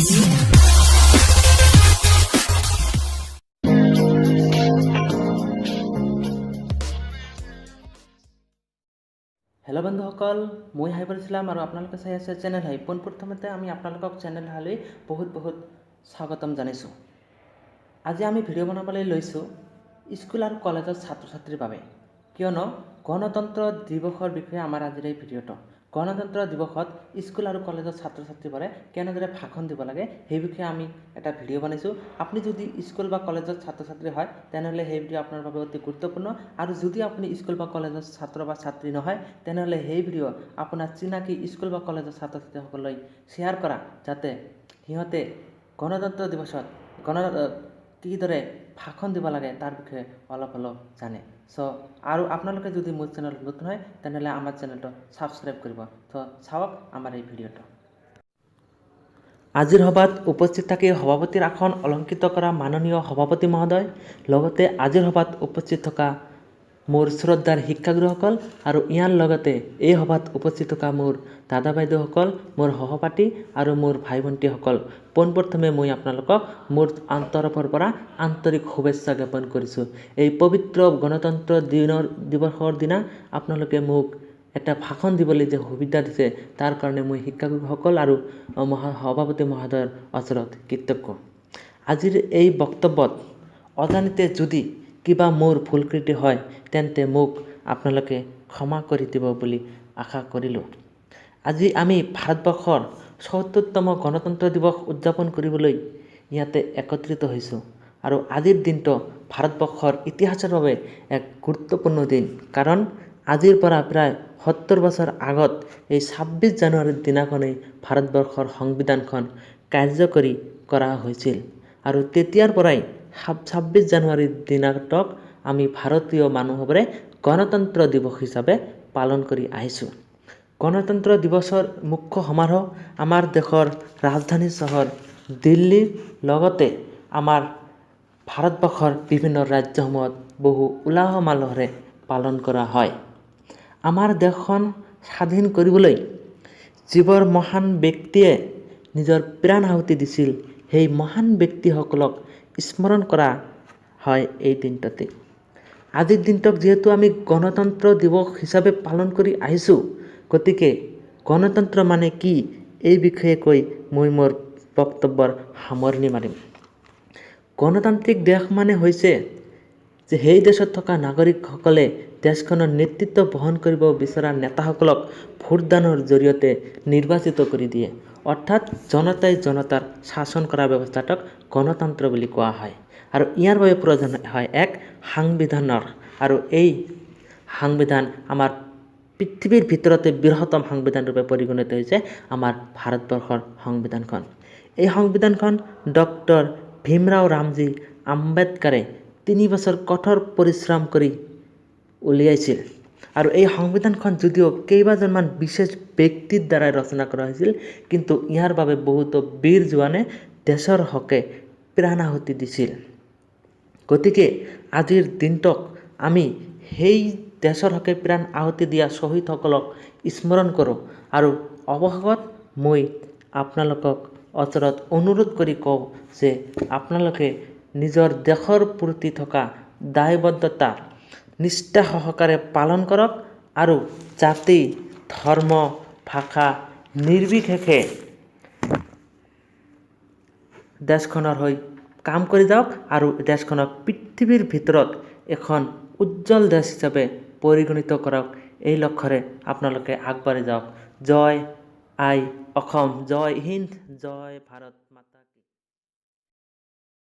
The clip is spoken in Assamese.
হেল্ল' বন্ধুসকল, মই হাইবুল ইছলাম আৰু আপোনালোকে চাই আছে চেনেল হাই। পোনপ্ৰথমতে আমি আপোনালোকক চেনেল হাইলৈ বহুত স্বাগতম জানিছোঁ। আজি আমি ভিডিঅ' বনাবলৈ লৈছোঁ স্কুল আৰু কলেজৰ ছাত্ৰ ছাত্ৰীৰ বাবে, কিয়নো গণতন্ত্ৰ দিৱসৰ বিষয়ে আমাৰ আজিৰ এই ভিডিঅ'টো। গণতন্ত্ৰ দিৱসত স্কুল আৰু কলেজৰ ছাত্ৰ ছাত্ৰীবোৰে কেনেদৰে ভাষণ দিব লাগে সেই বিষয়ে আমি এটা ভিডিঅ' বনাইছোঁ। আপুনি যদি স্কুল বা কলেজৰ ছাত্ৰ ছাত্ৰী হয় তেনেহ'লে সেই ভিডিঅ' আপোনাৰ বাবে অতি গুৰুত্বপূৰ্ণ, আৰু যদি আপুনি স্কুল বা কলেজৰ ছাত্ৰ বা ছাত্ৰী নহয় তেনেহ'লে সেই ভিডিঅ' আপোনাৰ চিনাকি স্কুল বা কলেজৰ ছাত্ৰ ছাত্ৰীসকললৈ শ্বেয়াৰ কৰা, যাতে সিহঁতে গণতন্ত্ৰ দিৱসত কিদৰে ভাষণ দিব লাগে তাৰ বিষয়ে অলপ জানে। আৰু আপোনালোকে যদি মোৰ চেনেলত নতুন হয় তেনেহ'লে আমাৰ চেনেলটো ছাবস্ক্ৰাইব কৰিব। চাওক আমাৰ এই ভিডিঅ'টো। আজিৰ সভাত উপস্থিত থাকি সভাপতিৰ আসন অলংকৃত কৰা মাননীয় সভাপতি মহোদয়, লগতে আজিৰ সভাত উপস্থিত থকা মোৰ শ্ৰদ্ধাৰ শিক্ষাগুৰুসকল, আৰু ইয়াৰ লগতে এই সভাত উপস্থিত থকা মোৰ দাদা বাইদেউসকল, মোৰ সহপাঠী আৰু মোৰ ভাই ভণ্টিসকল, পোনপ্ৰথমে মই আপোনালোকক মোৰ তৰফৰ পৰা আন্তৰিক শুভেচ্ছা জ্ঞাপন কৰিছোঁ। এই পবিত্ৰ গণতন্ত্ৰ দিৱসৰ দিনা আপোনালোকে মোক এটা ভাষণ দিবলৈ যে সুবিধা দিছে তাৰ কাৰণে মই শিক্ষাগুৰুসকল আৰু সভাপতি মহোদয়ৰ ওচৰত কৃতজ্ঞ। আজিৰ এই বক্তব্যত অজানিতে যদি কিবা মোৰ ভুলকৃতি হয় তেন্তে মোক আপোনালোকে ক্ষমা কৰি দিব বুলি আশা কৰিলোঁ। আজি আমি ভাৰতবৰ্ষৰ ৭৪তম গণতন্ত্ৰ দিৱস উদযাপন কৰিবলৈ ইয়াতে একত্ৰিত হৈছোঁ, আৰু আজিৰ দিনটো ভাৰতবৰ্ষৰ ইতিহাসৰ বাবে এক গুৰুত্বপূৰ্ণ দিন, কাৰণ আজিৰ পৰা প্ৰায় ৭০ বছৰ আগত এই ২৬ জানুৱাৰীৰ দিনাখনেই ভাৰতবৰ্ষৰ সংবিধানখন কাৰ্যকৰী কৰা হৈছিল, আৰু তেতিয়াৰ পৰাই ২৬ জানুৱাৰীৰ দিনটোক আমি ভাৰতীয় মানুহবোৰে গণতন্ত্ৰ দিৱস হিচাপে পালন কৰি আহিছোঁ। গণতন্ত্ৰ দিৱসৰ মুখ্য সমাৰোহ আমাৰ দেশৰ ৰাজধানী চহৰ দিল্লীৰ লগতে আমাৰ ভাৰতবৰ্ষৰ বিভিন্ন ৰাজ্যসমূহত বহু উলাহ মালহেৰে পালন কৰা হয়। আমাৰ দেশখন স্বাধীন কৰিবলৈ যিবোৰ মহান ব্যক্তিয়ে নিজৰ প্ৰাণ আহুতি দিছিল, সেই মহান ব্যক্তিসকলক স্মৰণ কৰা হয় এই দিনটোতে। আজিৰ দিনটোক যিহেতু আমি গণতন্ত্ৰ দিৱস হিচাপে পালন কৰি আহিছোঁ, গতিকে গণতন্ত্ৰ মানে কি এই বিষয়ে কৈ মই মোৰ বক্তব্যৰ সামৰণি মাৰিম। গণতান্ত্ৰিক দেশ মানে হৈছে যে সেই দেশত থকা নাগৰিকসকলে দেশখনৰ নেতৃত্ব বহন কৰিব বিচৰা নেতাসকলক ভোটদানৰ জৰিয়তে নিৰ্বাচিত কৰি দিয়ে, অৰ্থাৎ জনতাই জনতাৰ শাসন কৰা ব্যৱস্থাটোক গণতন্ত্ৰ বুলি কোৱা হয়। আৰু ইয়াৰ বাবে প্ৰয়োজন হয় এক সাংবিধানৰ, আৰু এই সাংবিধান আমাৰ পৃথিৱীৰ ভিতৰতে বৃহত্তম সাংবিধান ৰূপে পৰিগণিত হৈছে আমাৰ ভাৰতবৰ্ষৰ সংবিধানখন। এই সংবিধানখন ডক্টৰ ভীমৰাও ৰামজী আম্বেদকাৰে ৩ বছৰ কঠোৰ পৰিশ্ৰম কৰি উলিয়াইছিল, আৰু এই সংবিধানখন যদিও কেইবাজনমান বিশেষ ব্যক্তিৰ দ্বাৰাই ৰচনা কৰা হৈছিল, কিন্তু ইয়াৰ বাবে বহুতো বীৰ জোৱানে দেশৰ হকে প্ৰাণ আহুতি দিছিল। গতিকে আজিৰ দিনটোক আমি সেই দেশৰ হকে প্ৰাণ আহুতি দিয়া শ্বহীদসকলক স্মৰণ কৰোঁ, আৰু অৱশেষত মই আপোনালোকক ওচৰত অনুৰোধ কৰি কওঁ যে আপোনালোকে নিজৰ দেশৰ প্ৰতি থকা দায়বদ্ধতা নিষ্ঠা সহকাৰে পালন কৰক, আৰু জাতি ধৰ্ম ভাষা নিৰ্বিশেষে দেশখনৰ হৈ কাম কৰি যাওক, আৰু দেশখনক পৃথিৱীৰ ভিতৰত এখন উজ্জ্বল দেশ হিচাপে পৰিগণিত কৰক। এই লক্ষ্যৰে আপোনালোকে আগবাঢ়ি যাওক। জয় আই অসম, জয় হিন্দ, জয় ভাৰত মাতা।